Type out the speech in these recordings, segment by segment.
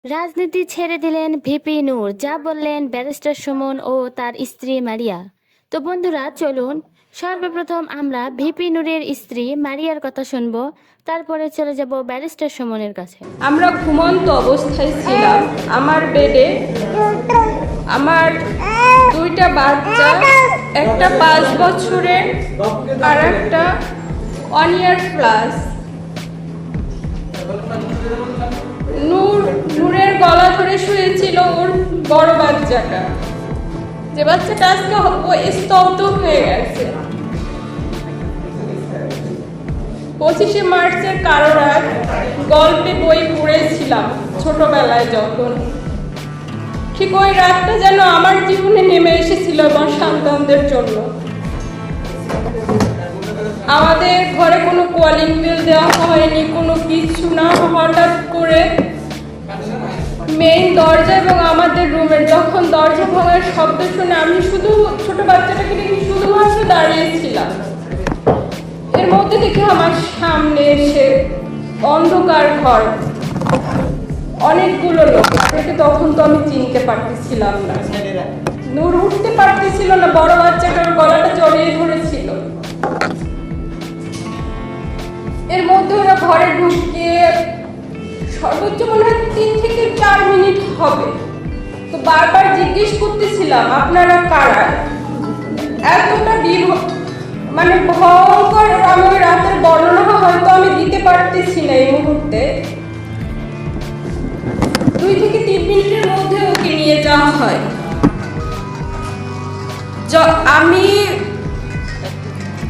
রাজনীতি ছেড়ে দিলেন ভিপি নূর, যা বললেন ব্যারিস্টার সুমন ও তার স্ত্রী মারিয়া। তো বন্ধুরা, চলুন সর্বপ্রথম আমরা ভিপি নূরের স্ত্রী মারিয়ার কথা শুনবো, তারপরে চলে যাব ব্যারিস্টার সুমনের কাছে। আমরা ঘুমন্ত অবস্থায় ছিলাম আমার বেডে। আমার দুইটা বাচ্চা, একটা 5 বছরের আর একটা 1 year প্লাস। নূরের গলা ধরে শুয়েছিল ওর বড় বাচ্চাটা, যে বাচ্চাটা আজকে স্তব্ধ হয়ে গেছে। 25শে মার্চের কারো রাত গল্পে বই পড়েছিলাম ছোটবেলায়, যখন ঠিক ওই রাতটা যেন আমার জীবনে নেমে এসেছিল আমার সন্তানদের জন্য। আমাদের ঘরে কোনো কলিং বেল দেওয়া হয়নি, কোনো কিছু না। হঠাৎ করে মেইন দরজা এবং আমাদের রুমের যখন দরজা ভাঙার শব্দ শুনে আমি শুধু ছোট বাচ্চাটাকে নিয়ে শুধুমাত্র দাঁড়িয়েছিলাম। এর মধ্যে দেখে আমার সামনে এসে অন্ধকার ঘর, অনেকগুলো লোক। তাদেরকে তখন তো আমি চিনতে পারতেছিলাম না। নূর উঠতে পারতেছিল না, বড় বাচ্চাটার গলাটা জড়িয়ে ধরেছিল। এর মধ্যে ওরা ঘরে ঢুকে সর্বোচ্চ মনে হয় 3 থেকে 4 মিনিট হবে। তো বারবার জিজ্ঞেস করতেছিলাম আপনারা কারা। এতটা মানে ভয়ঙ্কর আমি রাতের বর্ণনা হয়তো আমি দিতে পারতেছি না এই মুহূর্তে। 2 থেকে 3 মিনিটের মধ্যে ওকে নিয়ে যাওয়া হয়।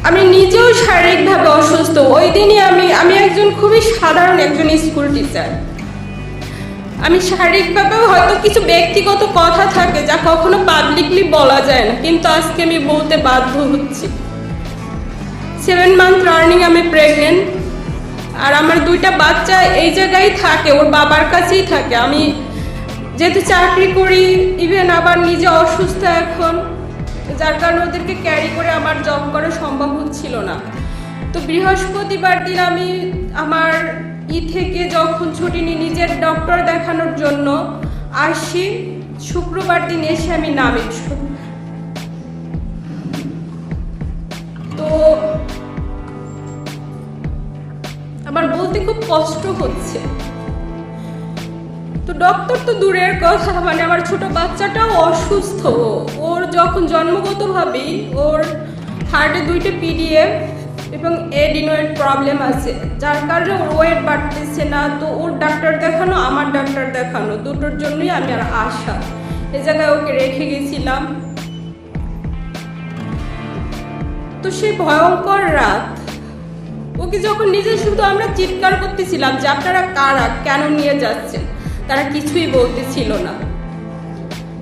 আমি নিজেও শারীরিকভাবে অসুস্থ। ওই দিনই আমি একজন খুবই সাধারণ একজন স্কুল টিচার। আমি শারীরিকভাবেও হয়তো কিছু ব্যক্তিগত কথা থাকে যা কখনো পাবলিকলি বলা যায় না, কিন্তু আজকে আমি বলতে বাধ্য হচ্ছি। 7 মান্থ রানিং আমি প্রেগনেন্ট, আর আমার 2টা বাচ্চা এই জায়গায় থাকে, ওর বাবার কাছেই থাকে। আমি যেহেতু চাকরি করি, ইভেন আবার নিজে অসুস্থ এখন, যার কারণে ওদেরকে ক্যারি করে আমার জব করা সম্ভব হচ্ছিল না। তো বৃহস্পতিবার দিন আমি আমার থেকে যখন ছুটি নিই নিজের ডক্টর দেখানোর জন্য আসি, শুক্রবার দিন এসে আমি নামি। তো আমার বলতে খুব কষ্ট হচ্ছে। তো ডক্টর তো দূরের কথা, মানে আমার ছোট বাচ্চাটাও অসুস্থ। ওর যখন জন্মগতভাবেই ওর হার্টে 2টা পিডিএফ এবং এডিনয়েড প্রবলেম আছে, যার কারণে ওর ওয়েট বাড়তেছে না। তো ওর ডাক্তার দেখানো, আমার ডাক্তার দেখানো, দুটোর জন্যই আমি আর আসা। এ জায়গায় ওকে রেখে গেছিলাম। তো সেই ভয়ঙ্কর রাত ওকে যখন নিজে শুধু আমরা চিৎকার করতেছিলাম যে আপনারা কারা, কেন নিয়ে যাচ্ছেন, তারা কিছুই বলতেছিল না।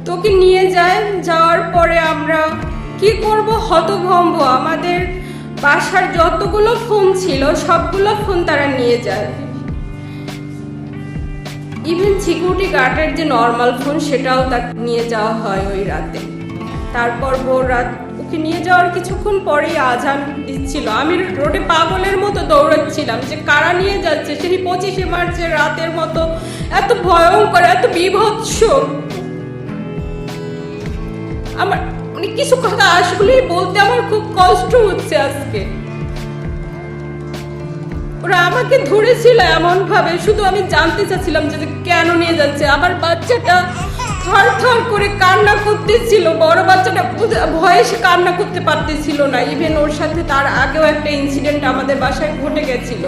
তোকে নিয়ে যায়, যাওয়ার পরে আমরা কি করব হতভম্ব। আমাদের বাসার যতগুলো ফোন ছিল সবগুলো ফোন তারা নিয়ে যায়। ইভেন সিকিউরিটি গার্ডের যে নর্মাল ফোন সেটাও তাকে নিয়ে যাওয়া হয় ওই রাতে। তারপর ভোর রাত ওকে নিয়ে যাওয়ার কিছুক্ষণ পরেই আজান দিচ্ছিল। আমি রোডে পাগলের মতো দৌড়াচ্ছিলাম যে কারা নিয়ে যাচ্ছে। সেই 25শে মার্চের রাতের মতো এত ভয়ঙ্কর, এত বীভৎস। আমার কিছু কথা আসলেই বলতে আমার খুব কষ্ট হচ্ছে আজকে। ওরা আমাকে ধরেছিল এমন ভাবে, শুধু আমি জানতে চাচ্ছিলাম যে কেন নিয়ে যাচ্ছে। আমার বাচ্চাটা থরথর করে কান্না করতেছিল, বড় বাচ্চাটা ভয়ে সে কান্না করতে পারতেছিল না। ইভেন ওর সাথে তার আগেও একটা ইনসিডেন্ট আমাদের বাসায় ঘটে গেছিল।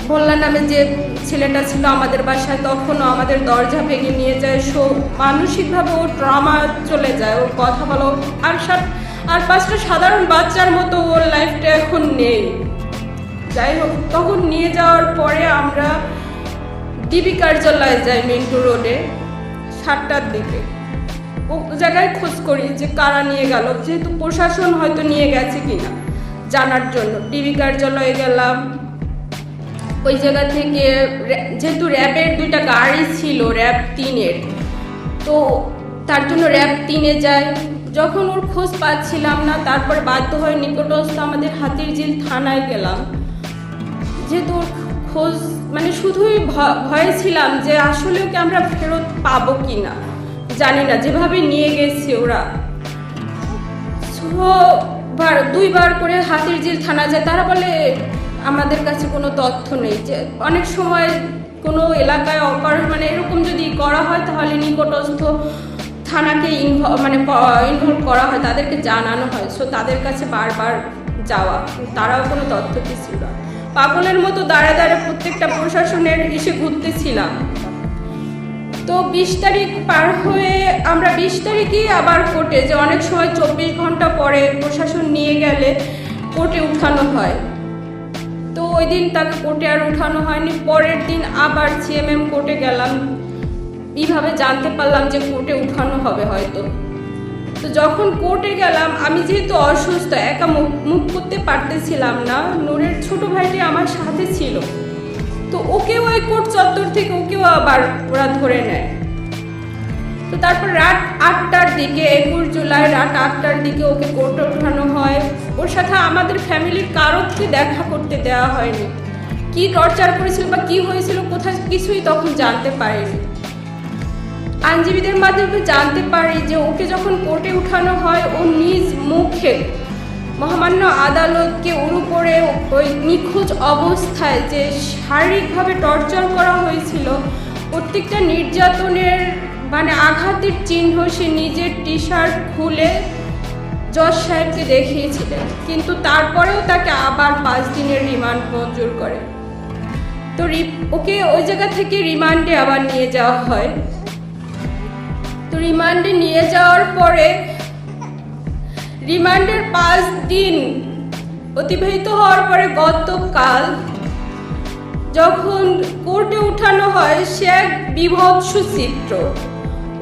মোল্লা নামে যে ছেলেটা ছিল আমাদের বাসায়, তখনও আমাদের দরজা ভেঙে নিয়ে যায়। মানসিকভাবে ওর ট্রমা চলে যায়, ওর কথা বলো আর 5টা সাধারণ বাচ্চার মতো ওর লাইফটা এখন নেই। যাই হোক, তখন নিয়ে যাওয়ার পরে আমরা ডিবি কার্যালয়ে যাই মিন্টু রোডে 7টার দিকে। ও জায়গায় খোঁজ করি যে কারা নিয়ে গেল, যেহেতু প্রশাসন হয়তো নিয়ে গেছে কিনা জানার জন্য ডিবি কার্যালয়ে গেলাম। ওই জায়গা থেকে যেহেতু র্যাবের 2টা গাড়ি ছিল, র্যাব 3-এর, তো তার জন্য র্যাব 3-এ যায়। যখন ওর খোঁজ পাচ্ছিলাম না, তারপরে বাধ্য হয়ে নিকটস্থ আমাদের হাতিরঝিল থানায় গেলাম। যেহেতু ওর খোঁজ মানে শুধুই ভয়ে ছিলাম যে আসলে ওকে আমরা ফেরত পাবো কিনা, জানি না, যেভাবে নিয়ে গেছে ওরা। দুইবার করে হাতিরঝিল থানা যায়, তারা বলে আমাদের কাছে কোনো তথ্য নেই। যে অনেক সময় কোনো এলাকায় মানে এরকম যদি করা হয় তাহলে নিকটস্থ থানাকে ইনভলভ করা হয়, তাদেরকে জানানো হয়। সো তাদের কাছে বারবার যাওয়া, তারাও কোনো তথ্য দিচ্ছিল না। পাগলের মতো দাঁড়ে দাঁড়ে প্রত্যেকটা প্রশাসনের এসে ঘুরতেছিলাম। তো 20 তারিখ পার হয়ে আমরা 20 তারিখই আবার কোর্টে, যে অনেক সময় 24 ঘন্টা পরে প্রশাসন নিয়ে গেলে কোর্টে উঠানো হয়। তো ওই দিন তাকে কোর্টে আর উঠানো হয়নি। পরের দিন আবার সিএমএম কোর্টে গেলাম, এইভাবে জানতে পারলাম যে কোর্টে উঠানো হবে হয়তো। তো যখন কোর্টে গেলাম, আমি যেহেতু অসুস্থ, একা মুভ করতে পারতেছিলাম না, নূরের ছোট ভাইটি আমার সাথে ছিল। তো ওকেও ওই কোর্ট চত্বর থেকে ওকেও আবার ওরা ধরে নেয়। তো তারপর রাত 8টার দিকে, 21 জুলাই রাত 8টার দিকে ওকে কোর্টে ওঠানো হয়। ওর সাথে আমাদের ফ্যামিলির কারোকে দেখা করতে দেওয়া হয়নি। কি টর্চার করেছিল বা কি হয়েছিল কোথায় কিছুই তখন জানতে পারিনি। আইনজীবীদের মাধ্যমে জানতে পারি যে ওকে যখন কোর্টে উঠানো হয়, ও নিজ মুখে মহামান্য আদালতকে ওর উপরে ওই নিখোঁজ অবস্থায় যে শারীরিকভাবে টর্চার করা হয়েছিল, প্রত্যেকটা নির্যাতনের আঘাতের চিহ্ন সে নিজের টি শার্ট খুলে জজ সাহেবকে দেখিয়েছিলেন। কিন্তু তারপরেও তাকে আবার 5 দিনের রিমান্ড মঞ্জুর করে। তো ওকে ওই জায়গা থেকে রিমান্ডে আবার নিয়ে যাওয়া হয়। তো রিমান্ডে নিয়ে যাওয়ার পরে রিমান্ডের 5 দিন অতিবাহিত হওয়ার পরে গতকাল যখন কোর্টে উঠানো হয়, সে এক বিভৎস চিত্র।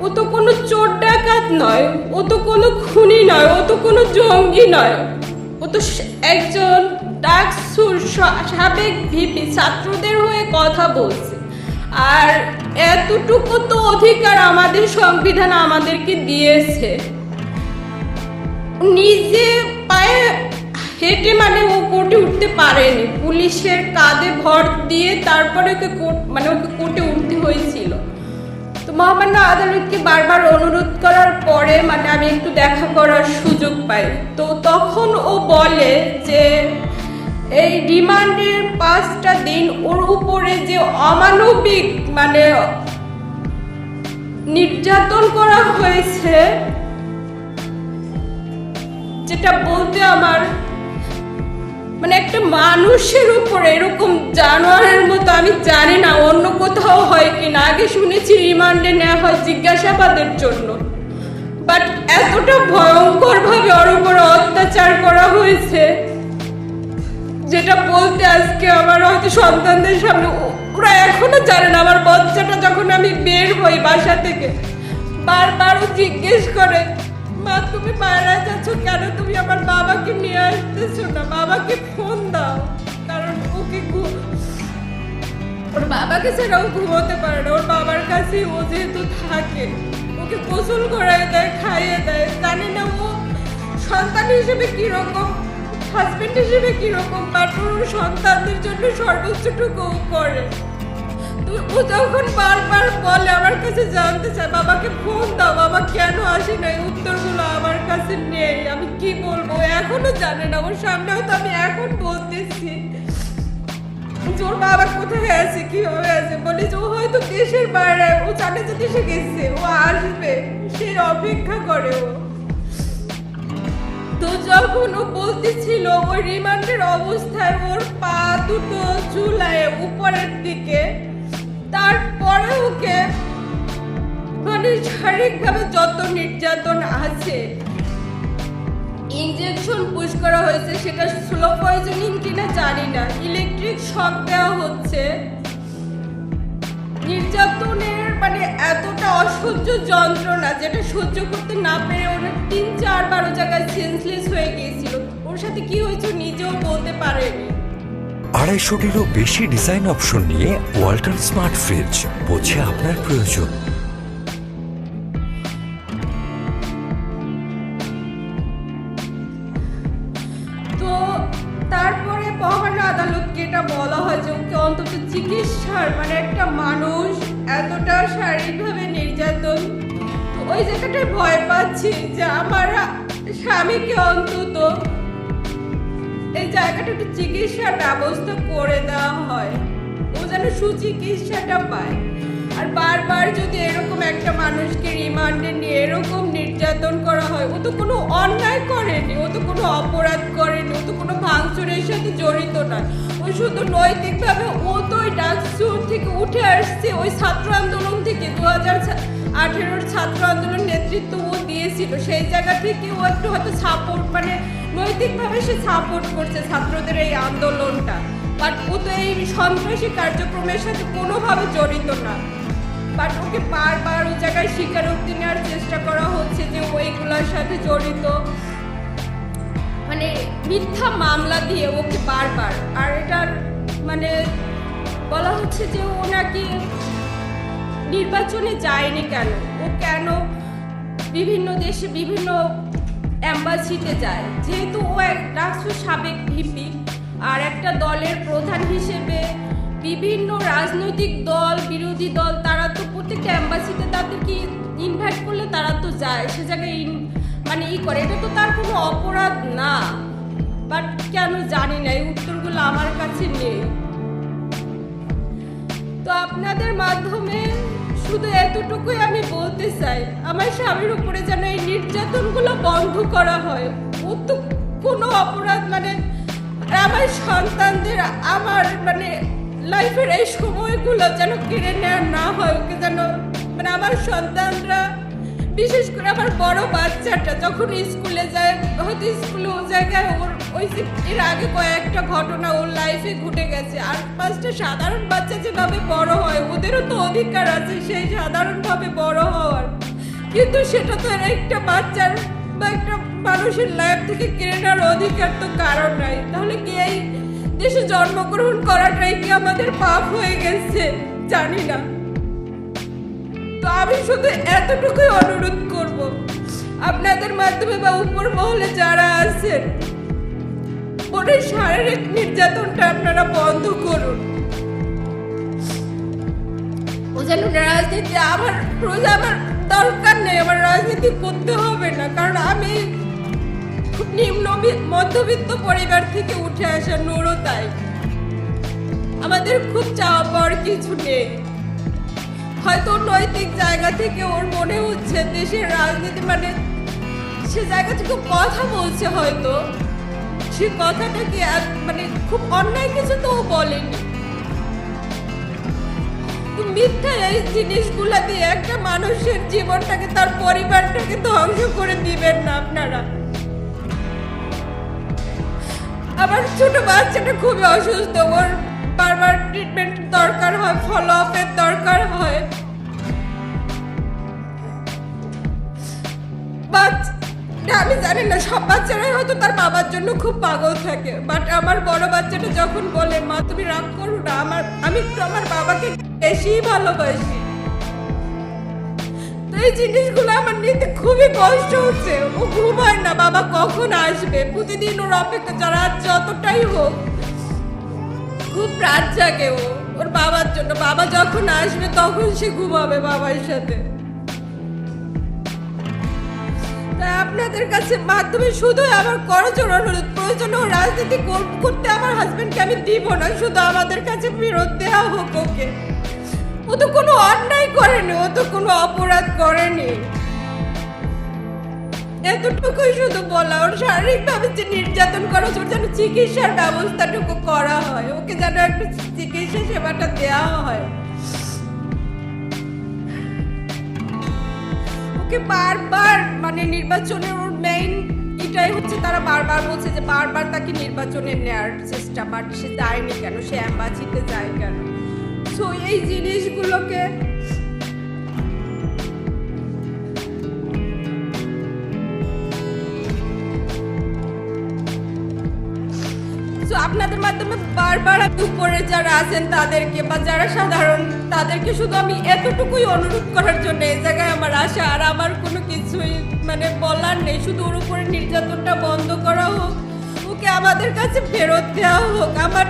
ও তো কোনো চোর ডাকাত নয়, ও তো কোনো খুনি নয়, ও তো কোনো জঙ্গি নয়, ও তো একজন ডাকসুর সাবেক ভিপি, ছাত্রদের হয়ে কথা বলছে। আর এতটুকু তো অধিকার আমাদের সংবিধান আমাদেরকে দিয়েছে। নিজে পায়ে হেঁটে ও কোর্টে উঠতে পারেনি, পুলিশের কাঁধে ভর দিয়ে তারপরে ওকে কোর্টে উঠতে হয়েছিল। তো মহামান্য আদালতকে বারবার অনুরোধ করার পরে আমি একটু দেখা করার সুযোগ পাই। তো তখন ও বলে যে এই রিমান্ডের 5টা দিন ওর উপরে যে অমানবিক নির্যাতন করা হয়েছে, যেটা বলতে আমার একটা মানুষের উপরে এরকম জানোয়ারের মতো, আমি জানি না অন্য কোথাও হয় কিনা। আগে শুনেছি রিমান্ডে নেওয়া হয় জিজ্ঞাসাবাদের জন্য, বাট এতটা ভয়ঙ্কর ভাবে ওর উপরে অত্যাচার করা হয়েছে, যেটা বলতে আজকে আমার হয়তো সন্তানদের সামনে, ওরা এখনো জানে না। আমার বাচ্চাটা যখন আমি বের হই বাসা থেকে, বারবার জিজ্ঞেস করে, মা তুমি বাইরে যাচ্ছ কেন, তুমি আমার বাবাকে নিয়ে আসতেছো না, বাবাকে ফোন দাও। কারণ ওর বাবাকে ছাড়াও ঘুমোতে পারে না, ওর বাবার কাছে ও যেহেতু থাকে, ওকে গোসল করায় দেয়, খাইয়ে দেয়। জানি না ও সন্তান হিসেবে কিরকম, হাজবেন্ড হিসেবে কিরকম, বাট ওর সন্তানদের জন্য সর্বোচ্চটুকু করে। ও যখন বারবার বলে, আমার কাছে জানতে চায়, বাবাকে ফোন দাও, বাবা কেন আসে না, উত্তরগুলো আমার কাছে নেই। আমি কি বলবো, এখনো জানে না। ওর সামনেও তো আমি এখন বলতেছি ওর বাবা কোথায় আছে, কিভাবে আছে, বলি যে ও হয়তো দেশের বাইরে, ও জানে যে দেশে গেছে, ও আসবে, সে অপেক্ষা করে। ও তো যখন ও বলতেছিল, ওই রিমান্ডের অবস্থায় ওর পা দুটো ঝুলায় উপরের দিকে, তারপরে ওকে শারীরিকভাবে যত নির্যাতন আছে, ইনজেকশন পুশ করা হয়েছে, সেটা স্লো পয়জনিং কিনা জানি না, ইলেকট্রিক শক দেওয়া হচ্ছে। নির্যাতনের এতটা অসহ্য যন্ত্রণা, যেটা সহ্য করতে না পেরে ওরা 3-4 বার ও জায়গায় সেন্সলেস হয়ে গিয়েছিল। ওর সাথে কি হয়েছে নিজেও বলতে পারেনি। 250-টিরও বেশি ডিজাইন অপশন নিয়ে ওয়ালটন স্মার্ট ফ্রিজ, বোঝে আপনার প্রয়োজন। তো তারপরে মহামান্য আদালতকে এটা বলা হয় যে ওকে অন্তত এতটা শারীরিকভাবে নির্যাতন, তো ওই জায়গাটায় ভয় পাচ্ছি যে আমার স্বামীকে অন্তত এই জায়গাটা একটু চিকিৎসার ব্যবস্থা করে দেওয়া হয়, ও যেন সুচিকিৎসাটা পায়। আর বারবার যদি এরকম একটা মানুষকে রিমান্ডে নিয়ে এরকম নির্যাতন করা হয়, ও তো কোনো অন্যায় করেনি, ও তো কোনো অপরাধ করেনি, ও তো কোনো ভাঙচুরের সাথে জড়িত নয়, ও শুধু নৈতিকভাবে ও তো ওই ডাকসুর থেকে উঠে আসছে, ওই ছাত্র আন্দোলন থেকে 2018 ছাত্র আন্দোলন নেতৃত্ব ও দিয়েছিল, সেই জায়গা থেকে ও একটু হয়তো সাপোর্ট মানে নৈতিকভাবে সে সাপোর্ট করছে ছাত্রদের এই আন্দোলনটা, বাট ও তো এই সন্ত্রাসী কার্যক্রমের সাথে কোনোভাবে জড়িত না। বাট ওকে বারবার ওই জায়গায় স্বীকারোক্তি নেওয়ার চেষ্টা করা হচ্ছে যে ওইগুলোর সাথে জড়িত, মানে মিথ্যা মামলা দিয়ে ওকে বারবার। আর এটার মানে বলা হচ্ছে যে ও নাকি নির্বাচনে যায়নি কেন, ও কেন বিভিন্ন দেশে বিভিন্ন অ্যাম্বাসিতে যায়, যেহেতু ও এক ডাকসুর সাবেক ভিপি আর একটা দলের প্রধান হিসেবে বিভিন্ন রাজনৈতিক দল বিরোধী দল তারা তো প্রত্যেকটা অ্যাম্বাসিতে তাদেরকে ইনভাইট করলে তারা তো যায়, সে জায়গায় মানে করে, এটা তো তার কোনো অপরাধ না। বাট কেন জানি না, এই উত্তরগুলো আমার কাছে নেই। তো আপনাদের মাধ্যমে শুধু এতটুকুই আমি বলতে চাই, আমার স্বামীর উপরে যেন এই নির্যাতনগুলো বন্ধ করা হয়। ও তো কোনো অপরাধ মানে আমার সন্তানদের আমার মানে লাইফের এই সময়গুলো যেন কেড়ে নেওয়া না হয়, ওকে যেন মানে আমার সন্তানরা বিশেষ করে আমার বড় বাচ্চাটা যখন স্কুলে যায়, হয়তো স্কুলে ও জায়গায় ওর ওই এর আগে কয়েকটা ঘটনা ওর লাইফে ঘটে গেছে, আর 5টা সাধারণ বাচ্চা যেভাবে বড় হয় ওদেরও তো অধিকার আছে সেই সাধারণভাবে বড় হওয়ার, কিন্তু সেটা তো একটা বাচ্চার বা একটা মানুষের লাইফ থেকে কেড়ে নেওয়ার অধিকার তো কারণ নাই। তাহলে কি এই দেশে জন্মগ্রহণ করাটাই কি আমাদের পাপ হয়ে গেছে? জানি না। তো আমি শুধু এতটুকুই অনুরোধ করব, আপনাদের মাধ্যমে বা উপর মহলে যারা আছেন, ওর শারীরিক নির্যাতনটা আপনারা বন্ধ করুন। ও যেন রাজনীতি আমার দরকার নেই, আমার রাজনীতি করতে হবে না, কারণ আমি খুব নিম্ন মধ্যবিত্ত পরিবার থেকে উঠে আসা, নুরও তাই। আমাদের খুব চাওয়া পাওয়ার কিছু নেই। হয়তো নৈতিক জায়গা থেকে ওর মনে হচ্ছে দেশের রাজনীতি মানে সে জায়গা থেকে কথা বলছে, হয়তো সে কথাটা কি মানে খুব অন্যায় কিছু তো ও বলেনি। মিথ্যা এই জিনিসগুলা দিয়ে একটা মানুষের জীবনটাকে তার পরিবারটাকে ধ্বংস করে দিবেন না আপনারা। আমার ছোট বাচ্চাটা খুবই অসুস্থ, ওর বারবার ট্রিটমেন্ট দরকার হয়, ফলো আপের দরকার হয়। আমি জানি না সব বাচ্চারাই হয়তো তার বাবার জন্য খুব পাগল থাকে, বাট আমার বড় বাচ্চাটা যখন বলে মা তুমি রাগ করো না, আমি তো আমার বাবাকে বেশি ভালোবাসি, তো এই জিনিসগুলো আমার নিতে খুবই কষ্ট হচ্ছে। ও ঘুমায় না, বাবা কখন আসবে, প্রতিদিন ওর অপেক্ষা, যারা যতটাই হোক খুব রাত জাগে ওর বাবার জন্য, বাবা যখন আসবে তখন সে ঘুমাবে বাবার সাথে। তাই আপনাদের কাছে মাধ্যমে শুধু আমার করজোর অনুরোধ, প্রয়োজনে রাজনীতি করতে আমার হাজবেন্ডকে আমি দিব না, শুধু আমাদের কাছে ফেরত দেওয়া হোক ওকে। ও তো কোনো অন্যায় করেনি, ও তো কোনো অপরাধ করেনি, এতটুকুই শুধু বলা। ওর শারীরিকভাবে যে নির্যাতন করা হচ্ছে, ওর যেন চিকিৎসার ব্যবস্থাটুকু করা হয়, ওকে যেন একটা চিকিৎসা সেবাটা দেওয়া হয়। ওকে বারবার মানে নির্বাচনের ওর মেইন এটাই হচ্ছে, তারা বারবার বলছে যে বারবার তাকে নির্বাচনে নেওয়ার চেষ্টা, বাট সে যায়নি কেন, সে অ্যাম্বাসিতে যায় কেন। সো এই জিনিসগুলোকে আপনাদের মাধ্যমে বারবার উপরে যারা আছেন তাদেরকে বা যারা সাধারণ তাদেরকে শুধু আমি এতটুকুই অনুরোধ করার জন্য এই জায়গায় আমার আশা। আর আমার কোনো কিছুই মানে বলার নেই, শুধু ওর উপরে নির্যাতনটা বন্ধ করা হোক, ওকে আমাদের কাছে ফেরত দেওয়া হোক। আমার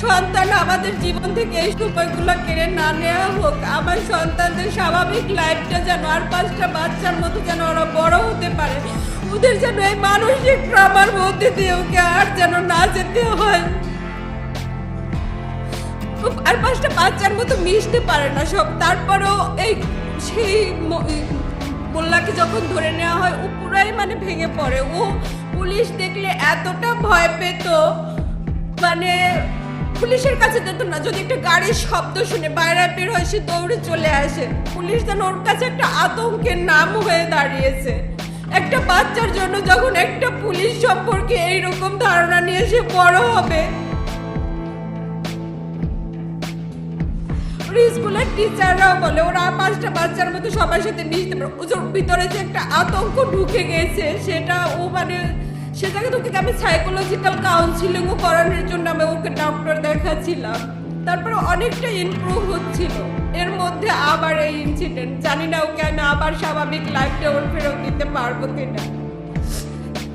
সন্তান আমাদের জীবন থেকে এই সময়গুলো কেড়ে না নেওয়া হোক। আমার সন্তানদের স্বাভাবিক লাইফটা যেন আর 5টা বাচ্চার মতো যেন ওরা বড় হতে পারে, ওদের যেন এই মানসিক ট্রমার মধ্যে দিয়ে ওকে আর যেন না যেতে হয়, আর 5টা বাচ্চার মতো মিশতে পারে না সব। তারপরেও এই সেই মোল্লাকে যখন ধরে নেওয়া হয় ও পুরাই মানে ভেঙে পড়ে। ও পুলিশ দেখলে এতটা ভয় পেত, মানে পুলিশের কাছে যেত না। যদি একটা গাড়ির শব্দ শুনে বাইরে বের হয় সে দৌড়ে চলে আসে। পুলিশ যেন ওর কাছে একটা আতঙ্কের নাম হয়ে দাঁড়িয়েছে। একটা বাচ্চার জন্য যখন একটা পুলিশ সম্পর্কে এইরকম ধারণা নিয়ে সে বড় হবে, স্কুলের টিচাররাও বলে ওরা 5টা বাচ্চার মতো সবার সাথে মিশতে পারে। ওর ভিতরে যে একটা আতঙ্ক ঢুকে গেছে সেটা ও মানে সে জায়গায় ওকে আমি সাইকোলজিক্যাল কাউন্সিলিংও করানোর জন্য আমি ওকে ডক্টর দেখাচ্ছিলাম। তারপরে অনেকটা ইমপ্রুভ হচ্ছিল। এর মধ্যে আবার এই ইনসিডেন্ট, জানি না ওকে আমি আবার স্বাভাবিক লাইফটা ওর ফেরত দিতে পারবো কিনা।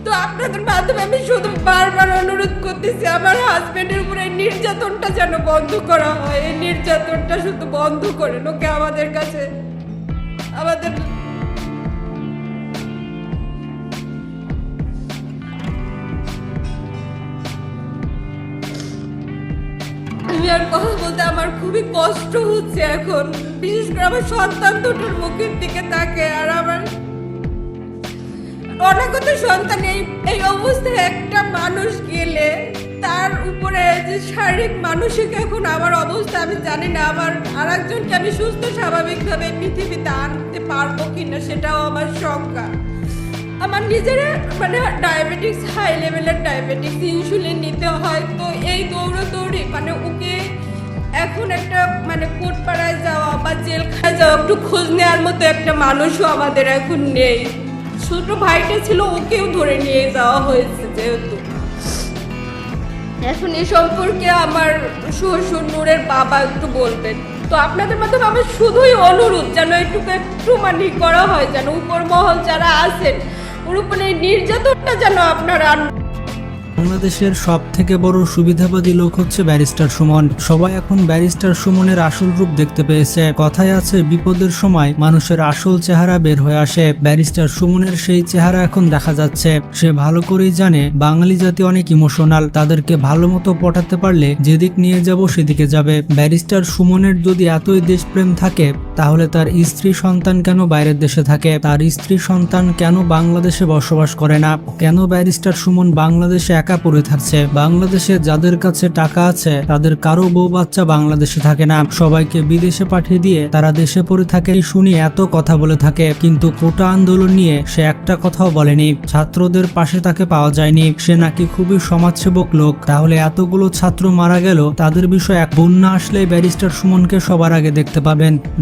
তো আপনাদের মাধ্যমে আমি শুধু বারবার অনুরোধ করতেছি আমার হাজবেন্ডের উপরে এই নির্যাতনটা যেন বন্ধ করা হয়। এই নির্যাতনটা শুধু বন্ধ করেন, ওকে আমাদের কাছে আমাদের আমি আর কথা বলতে আমার খুবই কষ্ট হচ্ছে এখন, বিশেষ করে আমার সন্তান দুটোর মুখের দিকে তাকে। আর আমার অনাগত সন্তান এই অবস্থায় একটা মানুষ গেলে তার উপরে যে শারীরিক মানসিক এখন আমার অবস্থা আমি জানি না। আমার আর একজনকে আমি সুস্থ স্বাভাবিকভাবে পৃথিবীতে আনতে পারবো কিনা সেটাও আমার শঙ্কা। আমার নিজের মানে ডায়াবেটিক্স, হাই লেভেলের ডায়াবেটিক্স, ইনসুলিন নিতে হয়। তো এই দৌড়াদৌড়ি মানে ওকে এখন একটা মানে কোটপাড়ায় যাওয়া বা জেলখানায় যাওয়া একটু খোঁজ নেওয়ার মতো একটা মানুষও আমাদের এখন নেই। ছোট ভাইটা ছিল ওকেও ধরে নিয়ে যাওয়া হয়েছে যেহেতু। এখন এই সম্পর্কে আমার শ্বশুর নূরের বাবা একটু বলবেন। তো আপনাদের মাধ্যমে আমার শুধুই অনুরোধ যেন একটু মানে করা হয়, যেন উপর মহল যারা আছেন ওর উপরে নির্যাতনটা যেন আপনারা। বাংলাদেশের সব থেকে বড় সুবিধাবাদী লোক হচ্ছে ব্যারিস্টার সুমন। সবাই এখন ব্যারিস্টার সুমনের আসল রূপ দেখতে পেয়েছে। কথায় আছে বিপদের সময় মানুষের আসল চেহারা বের হয়ে আসে। ব্যারিস্টার সুমনের সেই চেহারা এখন দেখা যাচ্ছে। সে ভালো করেই জানে বাঙালি জাতি অনেক ইমোশনাল, তাদেরকে ভালো মতো পটাতে পারলে যেদিক নিয়ে যাব সেদিকে যাবে। ব্যারিস্টার সুমনের যদি এতই দেশপ্রেম থাকে তাহলে তার স্ত্রী সন্তান কেন বাইরের দেশে থাকে? তার স্ত্রী সন্তান কেন বাংলাদেশে বসবাস করে না? কেন ব্যারিস্টার সুমন বাংলাদেশে একা পড়ে থাকছে? বাংলাদেশে যাদের কাছে টাকা আছে তাদের কারো বউ বাচ্চা বাংলাদেশে থাকে না, সবাইকে বিদেশে পাঠিয়ে দিয়ে তারা দেশে পড়ে থাকে। শুনি এত কথা বলে থাকে, কিন্তু কোটা আন্দোলন নিয়ে সে একটা কথাও বলেনি। ছাত্রদের পাশে তাকে পাওয়া যায়নি। সে নাকি খুবই সমাজসেবক লোক। তাহলে এতগুলো ছাত্র মারা গেল, তাদের বিষয়ে এক বন্যা আসলে ব্যারিস্টার সুমনকে সবার আগে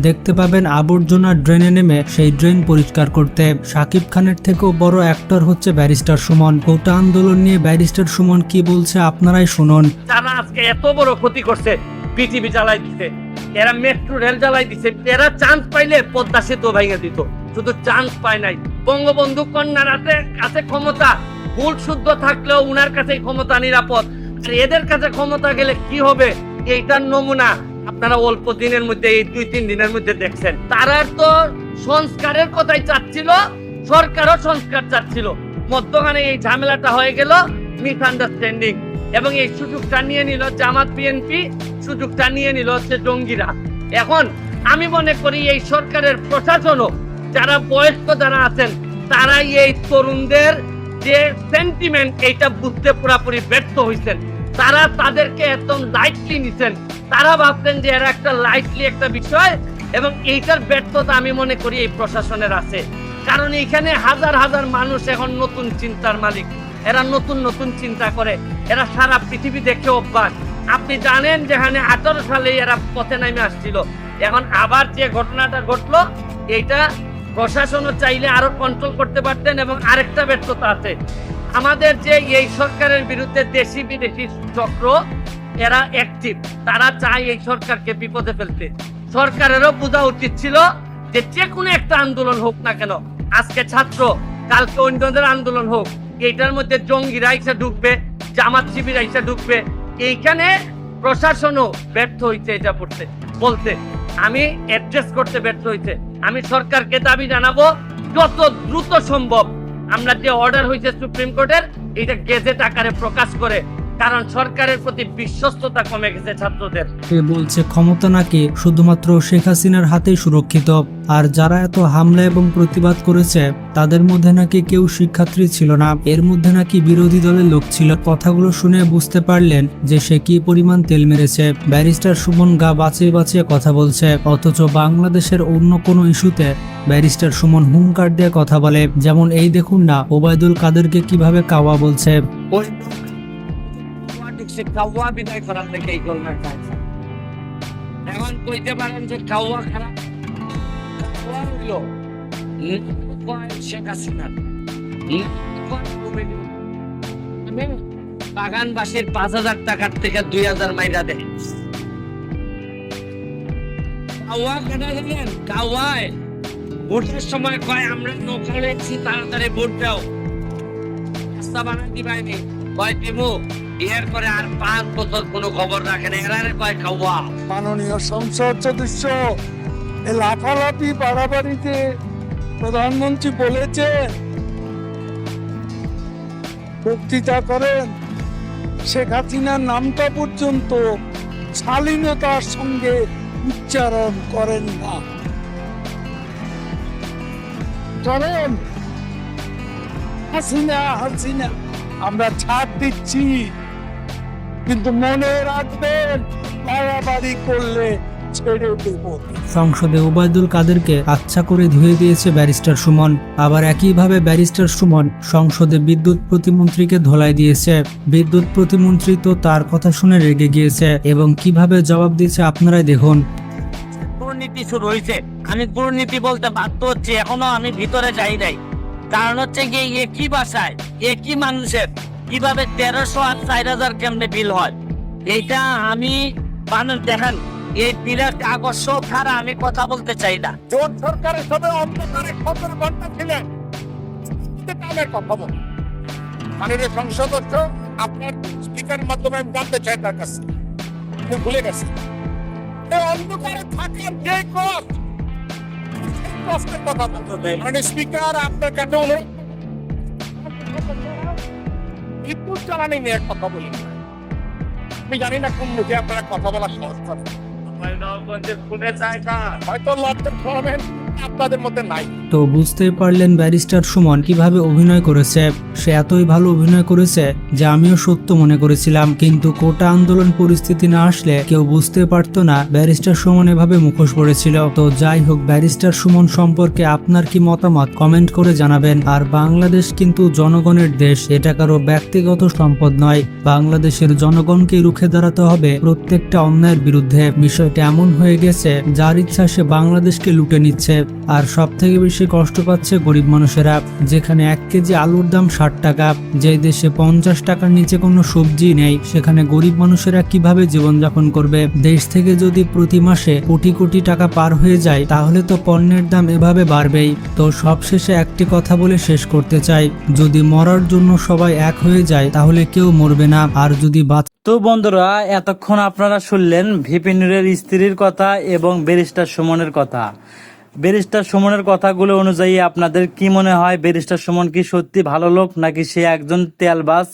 দেখতে পাবেন আবর্জনা ড্রেনে নেমে সেই ড্রেন পরিষ্কার করতে। শাকিব খানের থেকেও বড় অ্যাক্টর হচ্ছে ব্যারিস্টার সুমন। কোটা আন্দোলন নিয়ে ব্যারিস্টার সুমন কি বলছে আপনারাই শুনুন। যারা আজকে এত বড় ক্ষতি করছে, পৃথিবী জ্বালাই দিছে, এরা মেট্রো রেল জ্বালাই দিছে, এরা চান্স পাইলে পদ্মা সেতু ভেঙে দিত, শুধু চান্স পায় নাই। বঙ্গবন্ধু কন্যার কাছে ক্ষমতা ভুল শুদ্ধ থাকলেও উনার কাছে ক্ষমতা নিরাপদ। আর এদের কাছে ক্ষমতা গেলে কি হবে এইটার নমুনা আপনারা অল্প দিনের মধ্যে, এই 2-3 দিনের মধ্যে দেখছেন। তারা তো সংস্কারের কথাই চাচ্ছিল, সরকারও সংস্কার চাচ্ছিল, মধ্যখানে এই ঝামেলাটা হয়ে গেল মিসআন্ডারস্ট্যান্ডিং। এবং এই সুযোগটা নিয়ে নিল জামাত বিএনপি, সুযোগটা নিয়ে নিল হচ্ছে জঙ্গিরা। এখন আমি মনে করি এই সরকারের প্রশাসনও যারা বয়স্ক যারা আছেন তারাই এই তরুণদের যে সেন্টিমেন্ট এইটা বুঝতে পুরোপুরি ব্যর্থ হয়েছেন। তারা তাদেরকে একদম লাইটলি নিছেন, তারা ভাবছেন যে এরা একটা লাইটলি একটা বিষয়, এবং এইটার ব্যর্থতা আমি মনে করি এই প্রশাসনের আছে। কারণ এখানে হাজার হাজার মানুষ এখন নতুন চিন্তার মালিক, এরা নতুন নতুন চিন্তা করে, এরা সারা পৃথিবী দেখে অভ্যাস। আপনি জানেন যেখানে 18 সালে এরা পথে নামে আসছিল, এখন আবার যে ঘটনাটা ঘটলো এইটা প্রশাসনও চাইলে আরো কন্ট্রোল করতে পারতেন। এবং আরেকটা ব্যর্থতা আছে আমাদের, যে এই সরকারের বিরুদ্ধে দেশি বিদেশি চক্র এরা অ্যাক্টিভ, তারা চায় এই সরকারকে বিপদে ফেলতে। সরকারেরও বোঝা উচিত ছিল যে কোনো একটা আন্দোলন হোক না কেন, আজকে ছাত্র কালকে অন্যদের আন্দোলন হোক, এইটার মধ্যে জঙ্গিরা এসে ঢুকবে, জামাত শিবির এসে ঢুকবে, এইখানে প্রশাসনও ব্যর্থ হইছে এটা বলতে। আমি অ্যাড্রেস করতে ব্যর্থ হইছে। আমি সরকারকে দাবি জানাবো যত দ্রুত সম্ভব আমরা যে অর্ডার হয়েছে সুপ্রিম কোর্টের এটা গেজেট আকারে প্রকাশ করে, কারণ সরকারের প্রতি বিশ্বস্ততা কমে গেছে ছাত্রদের। সে বলছে ক্ষমতা নাকি শুধুমাত্র শেখ হাসিনার হাতেই সুরক্ষিত, আর যারা এত হামলা এবং প্রতিবাদ করেছে তাদের মধ্যে নাকি কেউ শিক্ষার্থী ছিল না, এর মধ্যে নাকি বিরোধী দলের লোক ছিল। কথাগুলো শুনে বুঝতে পারলেন যে সে কি পরিমাণ তেল মেরেছে। ব্যারিস্টার সুমন গা বাঁচিয়ে বাঁচিয়ে কথা বলছে, অথচ বাংলাদেশের অন্য কোনো ইস্যুতে ব্যারিস্টার সুমন হুঙ্কার দিয়ে কথা বলে। যেমন এই দেখুন না, ওবায়দুল কাদেরকে কিভাবে কাওয়া বলছে। কাওয়া বিদায় করার থেকে এই গোলমাল চাইছে। এখন কইতে পারেন যে কাওয়া খারাপ, কাওয়া হইলো শেখ হাসিনা। আমি বাগানবাসীর ৫,০০০ টাকার থেকে ২,০০০ মাইরা দেয়। কাওয়া কেনা জানেন? কাওয়ায় ভোটের সময় কয় আমরা নৌকা লেছি, তাড়াতাড়ি ভোট দাও, রাস্তা বানাতে দিবাইনি, কয় দিমু। এর পরে আর ৫ বছর কোনো খবর রাখে না, এরারে কয় কাওয়া। মাননীয় সংসদ সদস্য এই লাফালাফি বাড়াবাড়িতে প্রধানমন্ত্রী বলেছেন, বক্তৃতা করেন, শেখ হাসিনার নামটা পর্যন্ত শালীনতার সঙ্গে উচ্চারণ করেন না। চলেন হাসিনা হাসিনা, আমরা ছাড় দিচ্ছি, কিন্তু মনে রাখবেন বাড়াবাড়ি করলে ছেড়ে দেব। সংসদে ওবায়দুল কাদেরকে আচ্ছা করে ধুয়ে দিয়েছে ব্যারিস্টার সুমন। আবার একইভাবে ব্যারিস্টার সুমন সংসদে বিদ্যুৎ প্রতিমন্ত্রীকে ধোলাই দিয়েছে। বিদ্যুৎ প্রতিমন্ত্রী তো তার কথা শুনে রেগে গিয়েছে এবং কিভাবে জবাব দিয়েছে আপনারাই দেখুন। দুর্নীতি শুরু হয়েছে, আমি দুর্নীতি বলতে বাধ্য হচ্ছি, এখনো আমি ভিতরে যাই নাই। কারণ হচ্ছে কি একই বাসায় একই মানুষের কিভাবে ১৩০০ আর ৪,০০০ কেমনে বিল হয়, এইটা আমি মানুষ দেখেন এই বিলের কাগজ সব ছাড়া আমি কথা বলতে চাই না। জোট সরকারের সময় অন্ধকারে ১৭ ঘন্টা ছিলেন, কথা বল। মাননীয় সংসদ সদস্য, আপনার স্পিকারের মাধ্যমে আমি জানতে চাই তার কাছে, আমি ভুলে গেছি এই অন্ধকারে থাকার যে কষ্ট, সেই কষ্টের কথা বলতে হবে। মানে স্পিকার আপনার কাছে অনুরোধ, বিদ্যুৎ জ্বালানি নিয়ে কথা বলি। আমি জানি না কোন মুখে আপনারা কথা বলা সহজ করে, হয়তো লজ্জা শরমের আপনাদের মধ্যে নাই। তো বুঝতেই পারলেন ব্যারিস্টার সুমন কিভাবে অভিনয় করেছে। সে এতই ভালো অভিনয় করেছে যে আমিও সত্য মনে করেছিলাম, কিন্তু কোটা আন্দোলন পরিস্থিতি না আসলে কেউ বুঝতে পারতো না ব্যারিস্টার সুমন এভাবে মুখোশ পড়েছিল। তো যাই হোক, ব্যারিস্টার সুমন সম্পর্কে আপনার কি মতামত কমেন্ট করে জানাবেন। আর বাংলাদেশ কিন্তু জনগণের দেশ, এটা কারো ব্যক্তিগত সম্পদ নয়। বাংলাদেশের জনগণকে রুখে দাঁড়াতে হবে প্রত্যেকটা অন্যায়ের বিরুদ্ধে। বিষয়টা এমন হয়ে গেছে যার ইচ্ছা সে বাংলাদেশকে লুটে নিচ্ছে। আর সব থেকে বেশি কষ্ট পাচ্ছে গরিব মানুষেরা। যেখানে ১ কেজি আলুর দাম ৬০ টাকা, যে দেশে ৫০ টাকার নিচে কোনো সবজি নেই, সেখানে গরিব মানুষেরা কিভাবে জীবনযাপন করবে? দেশ থেকে যদি প্রতি মাসে কোটি কোটি টাকা পার হয়ে যায়, তাহলে তো পণ্যের দাম এভাবে বাড়বেই। তো সবশেষে একটি কথা বলে শেষ করতে চাই, যদি মরার জন্য সবাই এক হয়ে যায় তাহলে কেউ মরবে না, আর যদি তো বন্ধুরা, এতক্ষণ আপনারা শুনলেন ভিপি নুরের স্ত্রীর কথা এবং ব্যারিস্টার সুমনের কথা। ব্যারিস্টার সুমনের কথাগুলো অনুযায়ী আপনাদের কি মনে হয়? ব্যারিস্টার সুমন কি সত্যি ভালো লোক নাকি সে একজন তেলবাজ?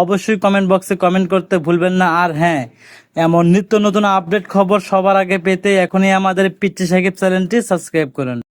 অবশ্যই কমেন্ট বক্সে কমেন্ট করতে ভুলবেন না। আর হ্যাঁ, এমন নিত্য নতুন আপডেট খবর সবার আগে পেতে এখনই আমাদের পিচ্চি সাকিব চ্যানেলটি সাবস্ক্রাইব করুন।